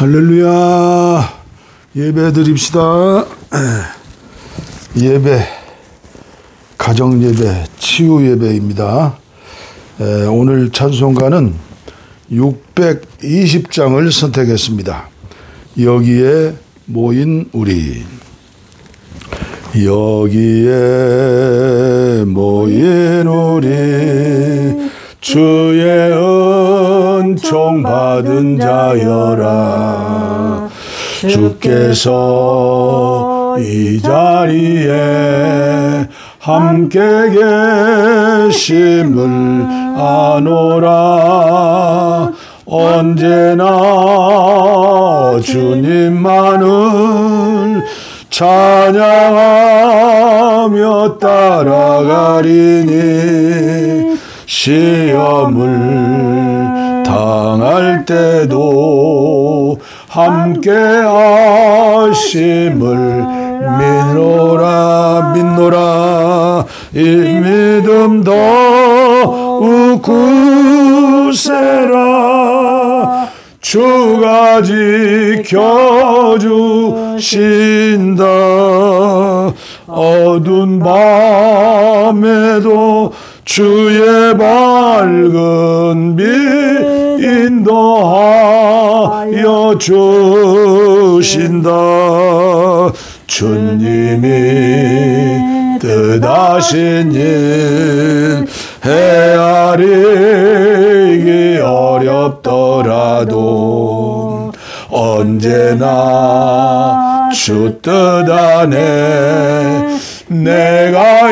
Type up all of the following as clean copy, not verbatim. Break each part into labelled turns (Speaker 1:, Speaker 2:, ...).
Speaker 1: 할렐루야. 예배 드립시다. 예배, 가정 예배, 치유 예배입니다. 오늘 찬송가는 620장을 선택했습니다. 여기에 모인 우리. 여기에 모인 우리, 주의 은총 받은 자여라. 주께서 이 자리에 함께 계심을 아노라. 언제나 주님만을 찬양하며 따라가리니, 시험을 당할 때도 함께 하심을 믿노라. 이 믿음 더욱 굳세라. 주가 지켜주신다. 어두운 밤에도 주의 밝은 빛 인도하여 주신다. 주님이 뜻하신 일 헤아리기 어렵더라도 언제나 주 뜻 안에 내가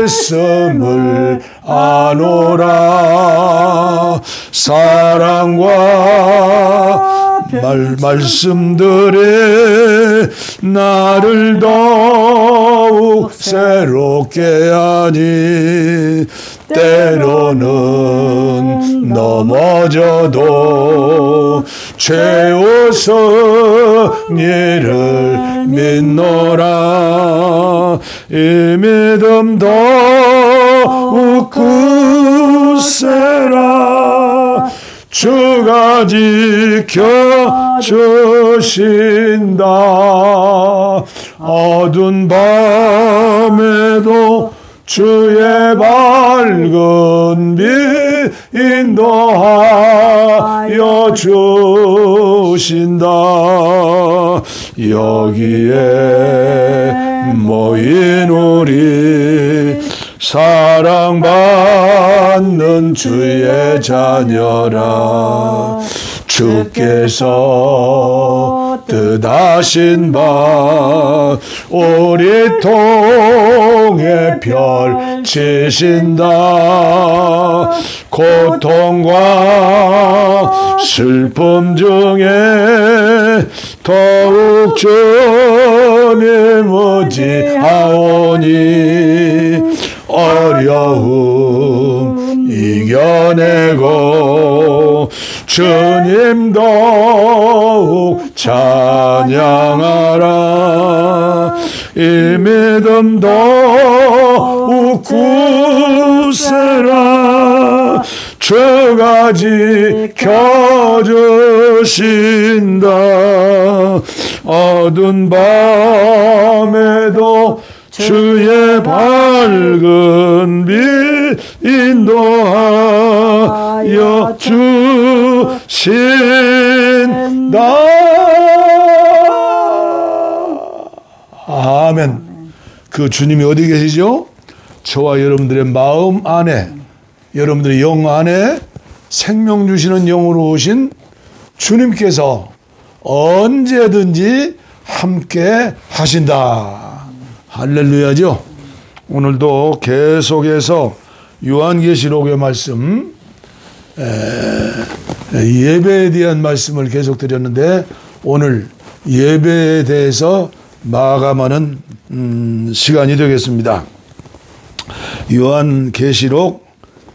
Speaker 1: 있음을 아노라. 사랑과 말씀들이 나를 더욱 새롭게 하니, 때로는 넘어져도 최후 승리를 믿노라. 이 믿음 더욱 굳세라. 주가 지켜주신다. 어두운 밤에도 주의 밝은 빛 인도하여 주신다. 여기에 모인 우리, 사랑받는 주의 자녀라. 주께서 뜻하신 바 우리 통해 펼치신다. 고통과 슬픔 중에 더욱 주님 의지하오니, 어려움 이겨내고 주님 더욱 찬양하라. 이 믿음 더욱 굳세라. 주가 지켜주신다. 어두운 밤에도 주의 밝은 빛 인도하여 주신다. 아멘. 그 주님이 어디 계시죠? 저와 여러분들의 마음 안에, 여러분들의 영 안에 생명 주시는 영으로 오신 주님께서 언제든지 함께 하신다. 할렐루야죠. 오늘도 계속해서 요한계시록의 말씀, 예배에 대한 말씀을 계속 드렸는데, 오늘 예배에 대해서 마감하는 시간이 되겠습니다. 요한계시록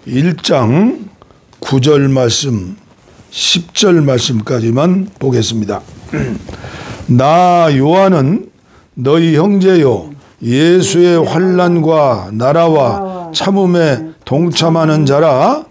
Speaker 1: 1장 9절 말씀, 10절 말씀까지만 보겠습니다. 나 요한은 너희 형제요 예수의 환난과 나라와 참음에 동참하는 자라.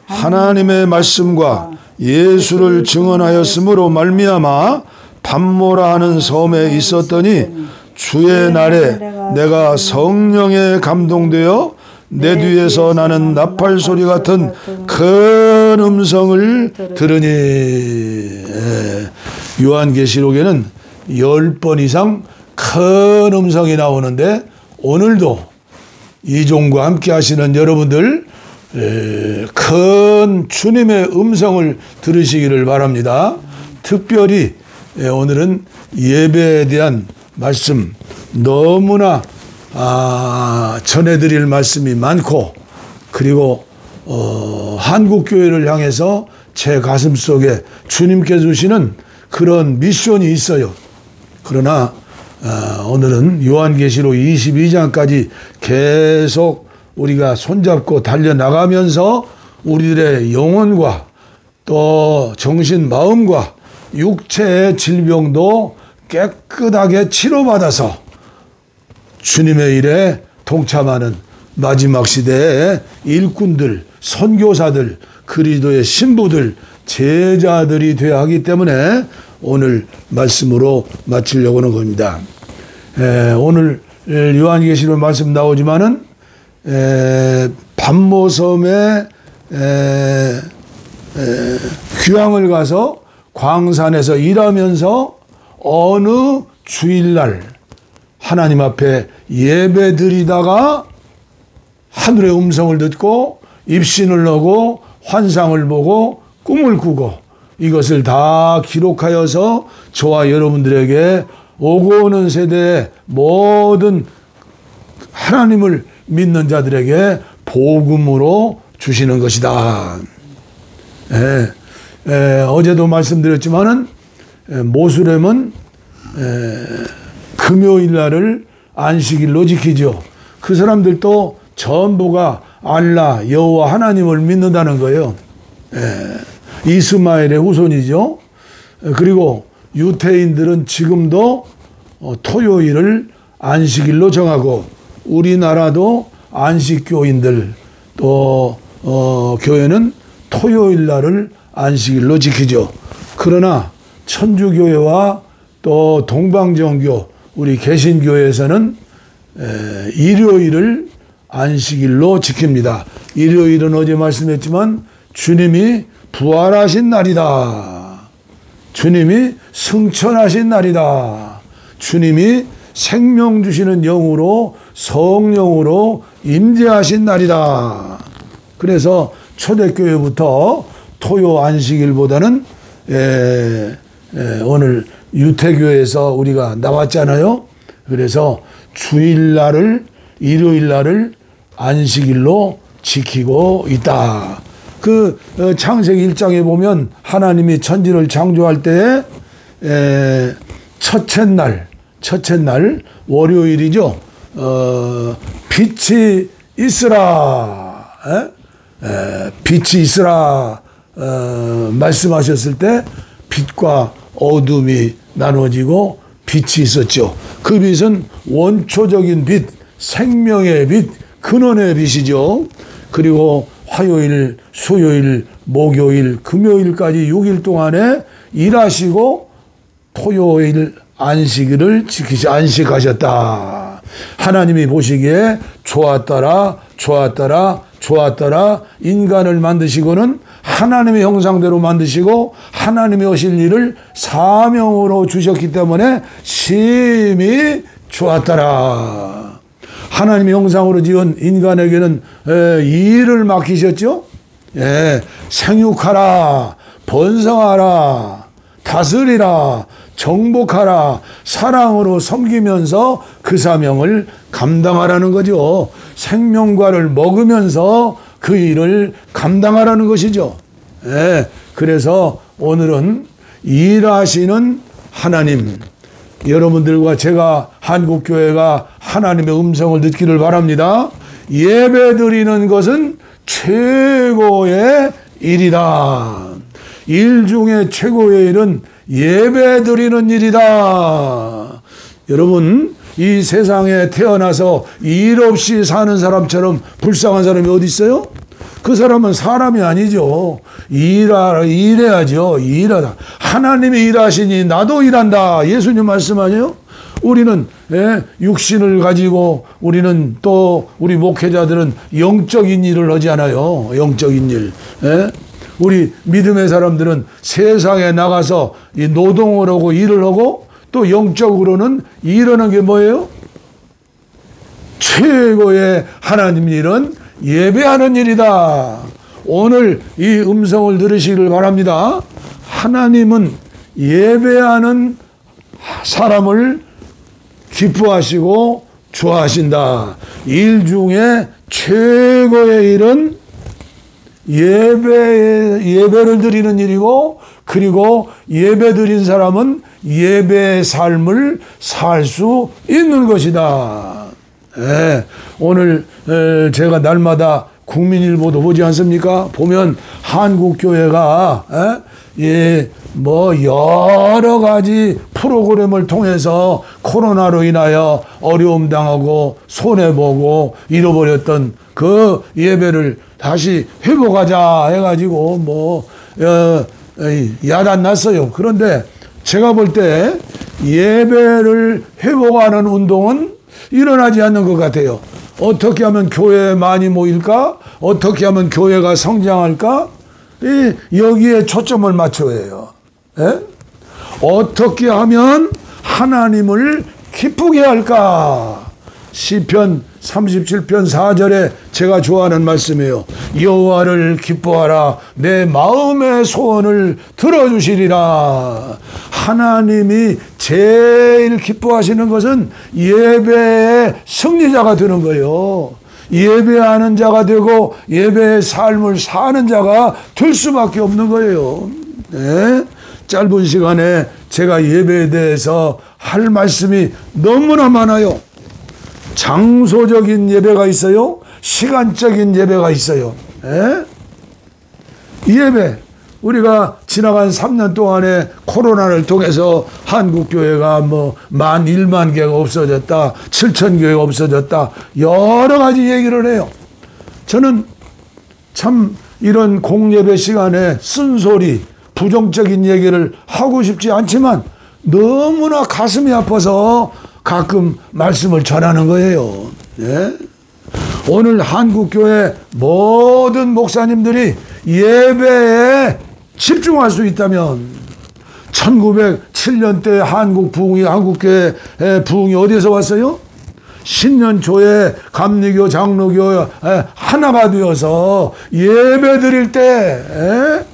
Speaker 1: 하나님의 말씀과 예수를 증언하였으므로 말미암아 밤모라 하는 섬에 있었더니 주의 날에 내가 성령에 감동되어 내 뒤에서 나는 나팔 소리 같은 큰 음성을 들으니. 요한계시록에는 10번 이상 큰 음성이 나오는데 오늘도 이종과 함께 하시는 여러분들 큰 주님의 음성을 들으시기를 바랍니다. 특별히 오늘은 예배에 대한 말씀 너무나 전해드릴 말씀이 많고, 그리고 한국교회를 향해서 제 가슴속에 주님께 주시는 그런 미션이 있어요. 그러나 오늘은 요한계시록 22장까지 계속 우리가 손잡고 달려나가면서 우리들의 영혼과 또 정신, 마음과 육체의 질병도 깨끗하게 치료받아서 주님의 일에 동참하는 마지막 시대의 일꾼들, 선교사들, 그리스도의 신부들, 제자들이 되어야 하기 때문에 오늘 말씀으로 마치려고 하는 겁니다. 오늘 요한계시록 말씀 나오지만은 밤모섬에 귀향을 가서 광산에서 일하면서 어느 주일날 하나님 앞에 예배 드리다가 하늘의 음성을 듣고 입신을 하고 환상을 보고 꿈을 꾸고 이것을 다 기록하여서 저와 여러분들에게 오고 오는 세대의 모든 하나님을 믿는 자들에게 복음으로 주시는 것이다. 어제도 말씀드렸지만은 모슬렘은 금요일 날을 안식일로 지키죠. 그 사람들도 전부가 알라 여호와 하나님을 믿는다는 거예요. 이스마엘의 후손이죠. 그리고 유태인들은 지금도 토요일을 안식일로 정하고, 우리나라도 안식교인들 또 교회는 토요일 날을 안식일로 지키죠. 그러나 천주교회와 또 동방정교 우리 개신교회에서는 일요일을 안식일로 지킵니다. 일요일은 어제 말씀했지만 주님이 부활하신 날이다. 주님이 승천하신 날이다. 주님이 생명 주시는 영으로 성령으로 임재하신 날이다. 그래서 초대교회부터 토요 안식일보다는 오늘 유태교회에서 우리가 나왔잖아요. 그래서 주일날을 일요일날을 안식일로 지키고 있다. 그 창세기 1장에 보면 하나님이 천지를 창조할 때에 첫째 날 월요일이죠. 빛이 있으라. 빛이 있으라 말씀하셨을 때 빛과 어둠이 나눠지고 빛이 있었죠. 그 빛은 원초적인 빛, 생명의 빛, 근원의 빛이죠. 그리고 화요일, 수요일, 목요일, 금요일까지 6일 동안에 일하시고 토요일 안식일을 안식하셨다. 하나님이 보시기에 좋았더라 인간을 만드시고는 하나님의 형상대로 만드시고 하나님이 하실 일을 사명으로 주셨기 때문에 심히 좋았더라. 하나님의 형상으로 지은 인간에게는 일을 맡기셨죠. 생육하라, 번성하라, 다스리라, 정복하라, 사랑으로 섬기면서 그 사명을 감당하라는 거죠. 생명과를 먹으면서 그 일을 감당하라는 것이죠. 그래서 오늘은 일하시는 하나님, 여러분들과 제가 한국교회가 하나님의 음성을 듣기를 바랍니다. 예배 드리는 것은 최고의 일이다. 일 중에 최고의 일은 예배 드리는 일이다. 여러분, 이 세상에 태어나서 일 없이 사는 사람처럼 불쌍한 사람이 어디 있어요? 그 사람은 사람이 아니죠. 일해야죠. 일하다. 하나님이 일하시니 나도 일한다. 예수님 말씀 아니에요? 우리는 육신을 가지고 우리는 또 우리 목회자들은 영적인 일을 하지 않아요. 영적인 일. 우리 믿음의 사람들은 세상에 나가서 이 노동을 하고 일을 하고 또 영적으로는 일하는 게 뭐예요? 최고의 하나님 일은 예배하는 일이다. 오늘 이 음성을 들으시길 바랍니다. 하나님은 예배하는 사람을 기뻐하시고 좋아하신다. 일 중에 최고의 일은 예배를 드리는 일이고, 그리고 예배 드린 사람은 예배의 삶을 살 수 있는 것이다. 오늘 제가 날마다 국민일보도 보지 않습니까? 보면 한국교회가 뭐 여러 가지 프로그램을 통해서 코로나로 인하여 어려움 당하고 손해보고 잃어버렸던 그 예배를 다시 회복하자 해가지고 뭐 야단 났어요. 그런데 제가 볼 때 예배를 회복하는 운동은 일어나지 않는 것 같아요. 어떻게 하면 교회에 많이 모일까? 어떻게 하면 교회가 성장할까? 여기에 초점을 맞춰야 해요. 어떻게 하면 하나님을 기쁘게 할까? 시편 37편 4절에 제가 좋아하는 말씀이에요. 여호와를 기뻐하라. 내 마음의 소원을 들어주시리라. 하나님이 제일 기뻐하시는 것은 예배의 승리자가 되는 거예요. 예배하는 자가 되고 예배의 삶을 사는 자가 될 수밖에 없는 거예요. 짧은 시간에 제가 예배에 대해서 할 말씀이 너무나 많아요. 장소적인 예배가 있어요. 시간적인 예배가 있어요. 예배. 우리가 지나간 3년 동안에 코로나를 통해서 한국교회가 뭐 1만 개가 없어졌다. 7천 교회가 없어졌다. 여러 가지 얘기를 해요. 저는 참 이런 공예배 시간에 쓴소리, 부정적인 얘기를 하고 싶지 않지만 너무나 가슴이 아파서 가끔 말씀을 전하는 거예요. 오늘 한국교회 모든 목사님들이 예배에 집중할 수 있다면 1907년대 한국교회 부흥이 어디에서 왔어요? 신년 초에 감리교, 장로교 하나가 되어서 예배 드릴 때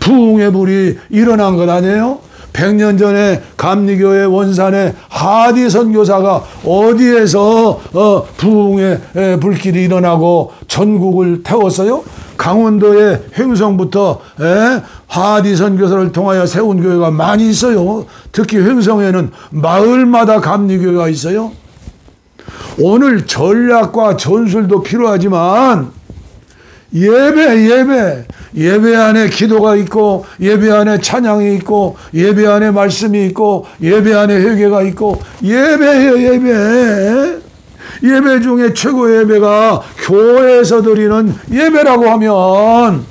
Speaker 1: 부흥의 불이 일어난 것 아니에요? 100년 전에 감리교회 원산의 하디 선교사가 어디에서 부흥의 불길이 일어나고 전국을 태웠어요? 강원도의 횡성부터 하디 선교사를 통하여 세운 교회가 많이 있어요. 특히 횡성에는 마을마다 감리교회가 있어요. 오늘 전략과 전술도 필요하지만 예배 안에 기도가 있고, 예배 안에 찬양이 있고, 예배 안에 말씀이 있고, 예배 안에 회개가 있고, 예배예배 중에 최고의 예배가 교회에서 드리는 예배라고 하면,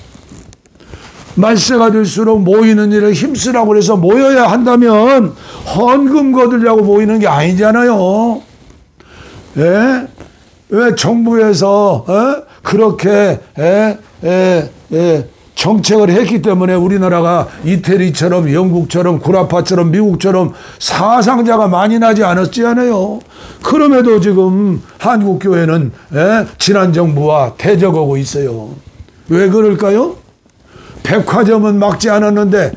Speaker 1: 말세가 될수록 모이는 일에 힘쓰라고 해서 모여야 한다면 헌금 거두려고 모이는 게 아니잖아요. 왜 정부에서 그렇게 정책을 했기 때문에 우리나라가 이태리처럼 영국처럼 구라파처럼 미국처럼 사상자가 많이 나지 않았지 않아요. 그럼에도 지금 한국교회는 지난 정부와 대적하고 있어요. 왜 그럴까요? 백화점은 막지 않았는데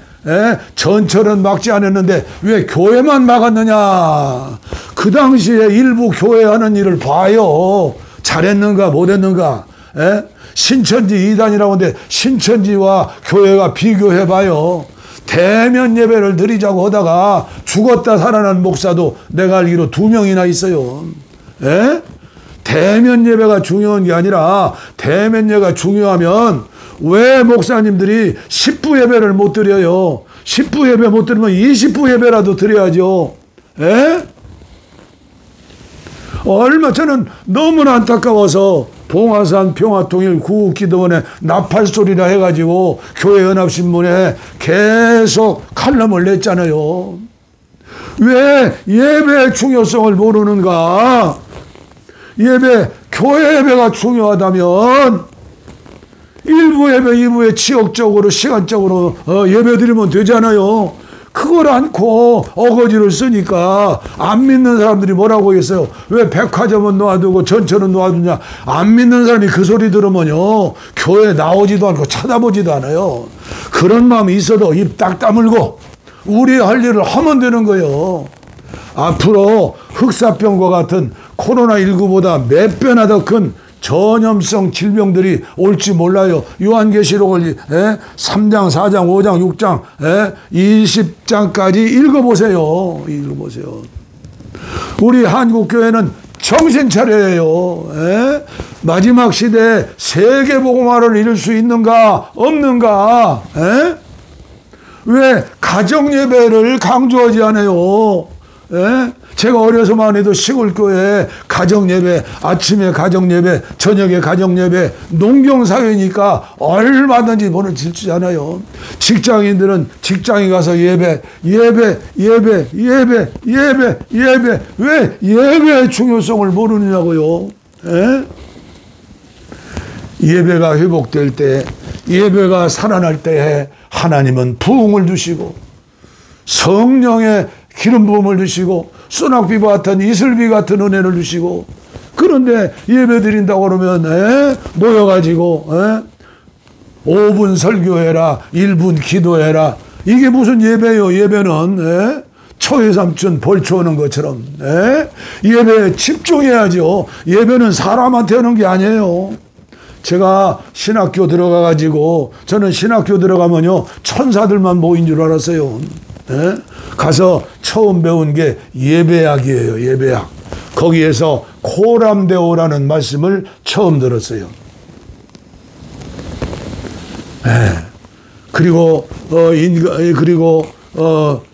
Speaker 1: 전철은 막지 않았는데 왜 교회만 막았느냐. 그 당시에 일부 교회 하는 일을 봐요. 잘했는가 못했는가. 신천지 이단이라고 하는데 신천지와 교회가 비교해봐요. 대면 예배를 드리자고 하다가 죽었다 살아난 목사도 내가 알기로 2명이나 있어요. 대면 예배가 중요한 게 아니라 대면 예배가 중요하면 왜 목사님들이 10부 예배를 못 드려요? 10부 예배 못 드리면 20부 예배라도 드려야죠. 저는 너무나 안타까워서 봉화산 평화통일 구국기도원에 나팔소리라 해가지고 교회 연합신문에 계속 칼럼을 냈잖아요. 왜 예배의 중요성을 모르는가? 교회 예배가 중요하다면 일부 예배, 2부에 지역적으로 시간적으로 예배 드리면 되잖아요. 그걸 않고 어거지를 쓰니까 안 믿는 사람들이 뭐라고 하겠어요? 왜 백화점은 놓아두고 전철은 놓아두냐? 안 믿는 사람이 그 소리 들으면요, 교회 나오지도 않고 쳐다보지도 않아요. 그런 마음이 있어도 입 딱 다물고 우리 할 일을 하면 되는 거예요. 앞으로 흑사병과 같은 코로나19보다 몇 배나 더 큰 전염성 질병들이 올지 몰라요. 요한계시록을 3장, 4장, 5장, 6장, 20장까지 읽어보세요. 우리 한국교회는 정신 차려야 해요. 마지막 시대에 세계복음화를 이룰 수 있는가 없는가? 왜 가정예배를 강조하지 않아요? 제가 어려서만 해도 시골교회에 가정예배, 아침에 가정예배, 저녁에 가정예배, 농경사회니까 얼마든지 돈을 질주잖아요. 직장인들은 직장에 가서 예배. 왜 예배의 중요성을 모르느냐고요. 예배가 회복될 때, 예배가 살아날 때에 하나님은 부흥을 주시고 성령의 기름 부음을 주시고 소낙비와 같은 이슬비 같은 은혜를 주시고, 그런데 예배 드린다고 그러면 모여가지고 5분 설교해라, 1분 기도해라. 이게 무슨 예배요? 예배는 초회삼촌 벌초 오는 것처럼 예배에 집중해야죠. 예배는 사람한테 하는 게 아니에요. 제가 신학교 들어가가지고, 저는 신학교 들어가면요 천사들만 모인 줄 알았어요. 가서 처음 배운 게 예배학이에요. 예배학. 거기에서 코람데오라는 말씀을 처음 들었어요. 그리고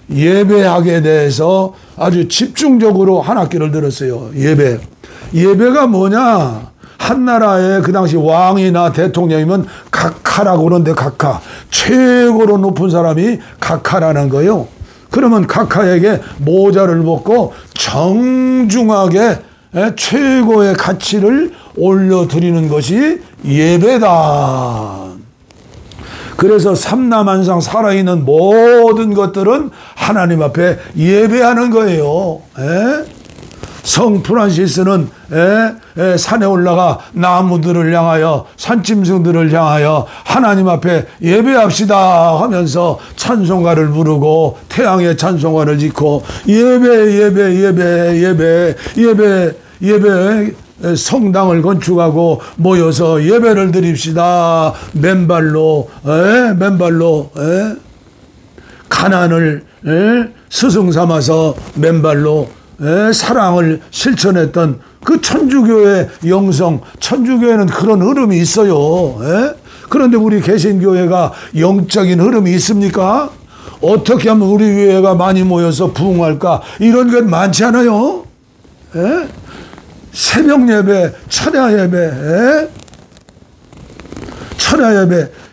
Speaker 1: 예배학에 대해서 아주 집중적으로 한 학기를 들었어요. 예배가 뭐냐? 한 나라의 그 당시 왕이나 대통령이면 각하라고 그러는데, 각하, 최고로 높은 사람이 각하라는 거예요. 그러면 각하에게 모자를 벗고 정중하게 최고의 가치를 올려드리는 것이 예배다. 그래서 삼라만상 살아있는 모든 것들은 하나님 앞에 예배하는 거예요. 성 프란시스는 산에 올라가 나무들을 향하여, 산짐승들을 향하여 하나님 앞에 예배합시다 하면서 찬송가를 부르고 태양의 찬송가를 짓고 예배 성당을 건축하고 모여서 예배를 드립시다. 맨발로 가난을 스승 삼아서 맨발로 사랑을 실천했던 그 천주교의 영성, 천주교회는 그런 흐름이 있어요. 그런데 우리 개신교회가 영적인 흐름이 있습니까? 어떻게 하면 우리 교회가 많이 모여서 부흥할까? 이런 게 많지 않아요? 새벽 예배, 철야 예배.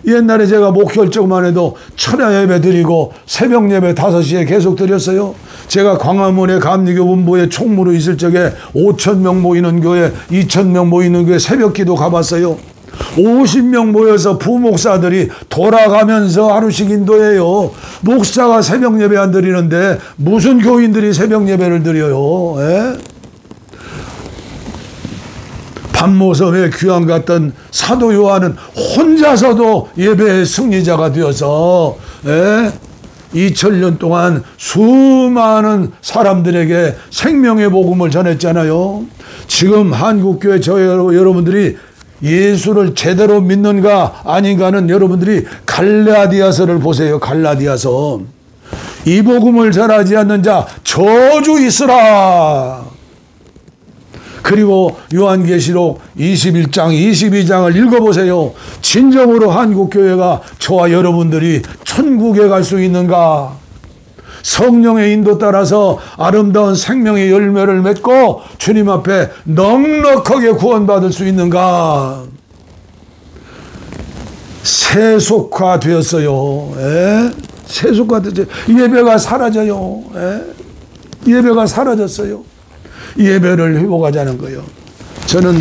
Speaker 1: 옛날에 제가 목혈적만 해도 철야 예배 드리고 새벽 예배 5시에 계속 드렸어요. 제가 광화문에 감리교 본부에 총무로 있을 적에 5,000명 모이는 교회, 2,000명 모이는 교회 새벽 기도 가봤어요. 50명 모여서 부목사들이 돌아가면서 하루씩 인도해요. 목사가 새벽 예배 안 드리는데 무슨 교인들이 새벽 예배를 드려요? 밤모섬에 귀환 갔던 사도 요한은 혼자서도 예배의 승리자가 되어서 2000년 동안 수많은 사람들에게 생명의 복음을 전했잖아요. 지금 한국교회 여러분들이 예수를 제대로 믿는가 아닌가는 여러분들이 갈라디아서를 보세요. 갈라디아서. 이 복음을 전하지 않는 자 저주 있으라. 그리고 요한계시록 21장, 22장을 읽어보세요. 진정으로 한국교회가 저와 여러분들이 천국에 갈 수 있는가? 성령의 인도 따라서 아름다운 생명의 열매를 맺고 주님 앞에 넉넉하게 구원받을 수 있는가? 세속화되었어요. 세속화되었어요. 예배가 사라져요. 예배가 사라졌어요. 예배를 회복하자는 거예요. 저는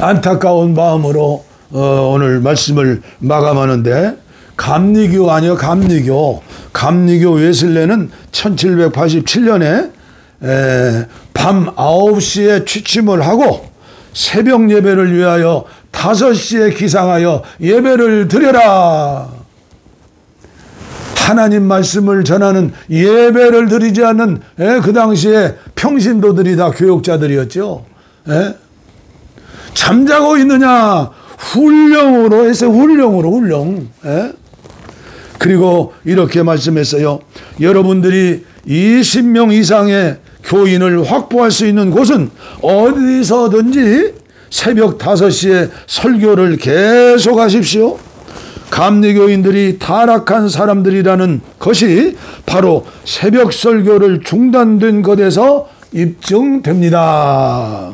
Speaker 1: 안타까운 마음으로 오늘 말씀을 마감하는데, 감리교 아니요, 감리교. 감리교 웨슬레는 1787년에 밤 9시에 취침을 하고 새벽 예배를 위하여 5시에 기상하여 예배를 드려라. 하나님 말씀을 전하는 예배를 드리지 않는 그 당시에 평신도들이 다 교역자들이었죠. 잠자고 있느냐? 훈령으로 해서 훈령. 그리고 이렇게 말씀했어요. 여러분들이 20명 이상의 교인을 확보할 수 있는 곳은 어디서든지 새벽 5시에 설교를 계속하십시오. 감리교인들이 타락한 사람들이라는 것이 바로 새벽 설교를 중단된 것에서 입증됩니다.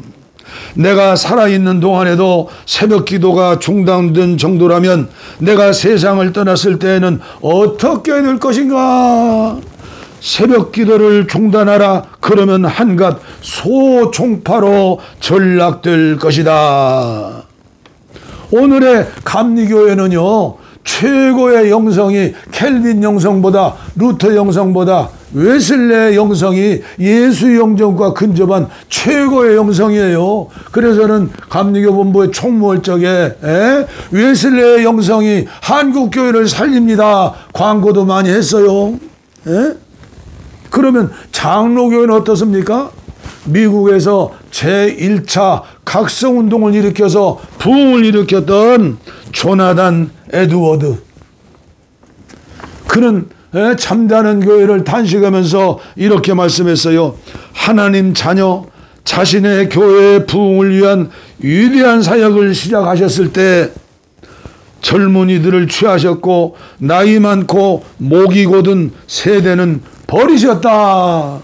Speaker 1: 내가 살아있는 동안에도 새벽 기도가 중단된 정도라면 내가 세상을 떠났을 때에는 어떻게 될 것인가? 새벽 기도를 중단하라. 그러면 한갓 소종파로 전락될 것이다. 오늘의 감리교회는요, 최고의 영성이 켈빈 영성보다, 루터 영성보다 웨슬레의 영성이 예수 영성과 근접한 최고의 영성이에요. 그래서는 감리교 본부의 총무할 적에 웨슬레의 영성이 한국교회를 살립니다. 광고도 많이 했어요. 그러면 장로교회는 어떻습니까? 미국에서 제1차 각성운동을 일으켜서 부흥을 일으켰던 조나단 에드워드, 그는 잠자는 교회를 단식하면서 이렇게 말씀했어요. 하나님 자녀 자신의 교회의 부흥을 위한 위대한 사역을 시작하셨을 때 젊은이들을 취하셨고 나이 많고 목이 곧은 세대는 버리셨다.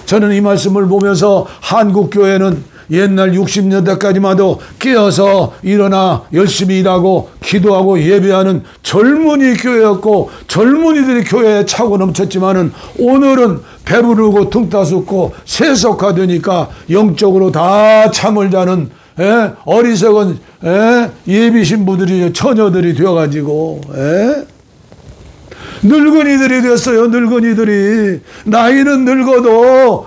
Speaker 1: 저는 이 말씀을 보면서 한국교회는 옛날 60년대까지만 해도 깨어서 일어나 열심히 일하고 기도하고 예배하는 젊은이 교회였고 젊은이들이 교회에 차고 넘쳤지만은 오늘은 배부르고 등 따숩고 세속화되니까 영적으로 다 잠을 자는 어리석은 예비 신부들이 처녀들이 되어가지고 늙은이들이 됐어요. 늙은이들이. 나이는 늙어도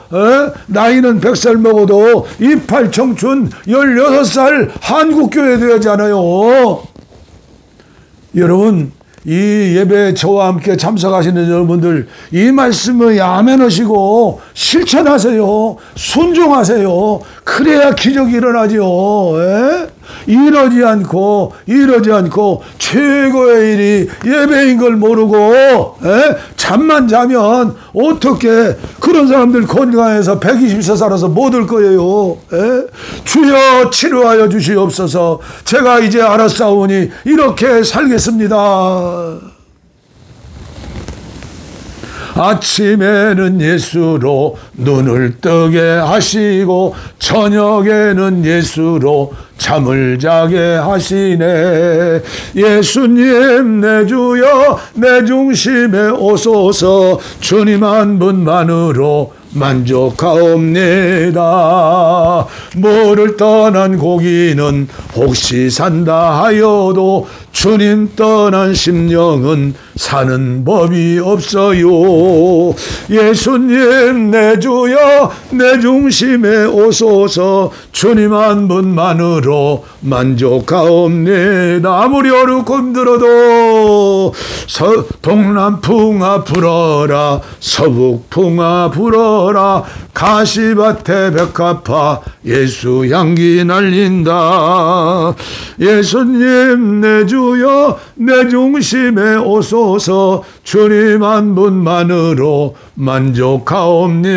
Speaker 1: 나이는 100살 먹어도 이팔 청춘 16살 한국교회 되었잖아요. 여러분, 이 예배에 저와 함께 참석하시는 여러분들, 이 말씀을 아멘하시고 실천하세요. 순종하세요. 그래야 기적이 일어나죠. 이러지 않고 최고의 일이 예배인 걸 모르고 잠만 자면 어떻게 그런 사람들 건강해서 120세 살아서 못 올 거예요. 주여 치료하여 주시옵소서. 제가 이제 알았사오니 이렇게 살겠습니다. 아침에는 예수로 눈을 뜨게 하시고 저녁에는 예수로 잠을 자게 하시네. 예수님 내 주여 내 중심에 오소서. 주님 한 분만으로 만족하옵니다. 모를 떠난 고기는 혹시 산다 하여도 주님 떠난 심령은 사는 법이 없어요. 예수님 내 주여 내 중심에 오소서. 주님 한 분만으로 만족하옵니다. 아무리 어렵고 힘들어도 동남풍아 불어라 서북풍아 불어라 가시밭에 백합화 예수 향기 날린다. 예수님 내 주여 내 중심에 오소서. 주님 한 분만으로 만족하옵니다.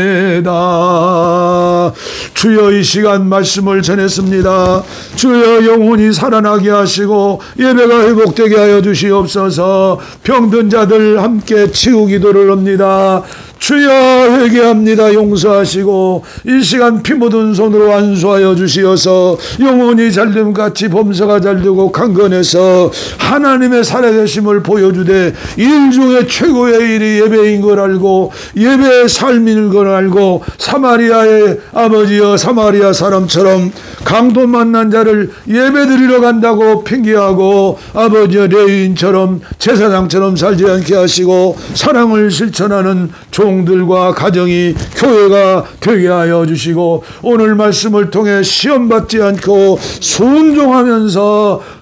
Speaker 1: 주여, 이 시간 말씀을 전했습니다. 주여, 영혼이 살아나게 하시고 예배가 회복되게 하여 주시옵소서. 병든 자들 함께 치유 기도를 합니다. 주여, 회개합니다. 용서하시고 이 시간 피 묻은 손으로 안수하여 주시어서 영혼이 잘됨같이 범사가 잘되고 강건해서 하나님의 살아계심을 보여주되 일 중에 최고의 일이 예배인 걸 알고 예배의 삶인 걸 알고 사마리아의 아버지여 사마리아 사람처럼 강도 만난 자를 예배드리러 간다고 핑계하고 아버지여 레위인처럼 제사장처럼 살지 않게 하시고 사랑을 실천하는 종들과 가정이 교회가 되게 하여 주시고 오늘 말씀을 통해 시험받지 않고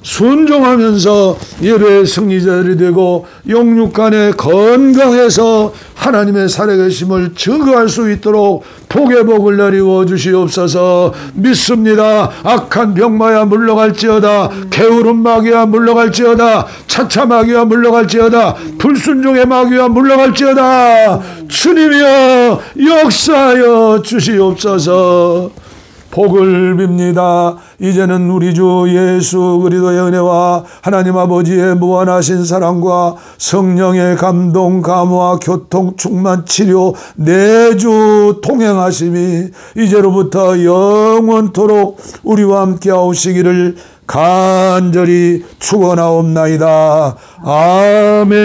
Speaker 1: 순종하면서 예배의 승리자들이 되고 영육간에 건강해서 하나님의 살아계심을 증거할 수 있도록 복의 복을 내리워 주시옵소서. 믿습니다. 악한 병마야 물러갈지어다. 게으름 마귀야 물러갈지어다. 차차 마귀야 물러갈지어다. 불순종의 마귀야 물러갈지어다. 주님이여 역사하여 주시옵소서. 복을 빕니다. 이제는 우리 주 예수 그리스도의 은혜와 하나님 아버지의 무한하신 사랑과 성령의 감동, 감화, 교통, 충만, 치료, 내주 통행하심이 이제로부터 영원토록 우리와 함께 하시기를 간절히 축원하옵나이다. 아멘.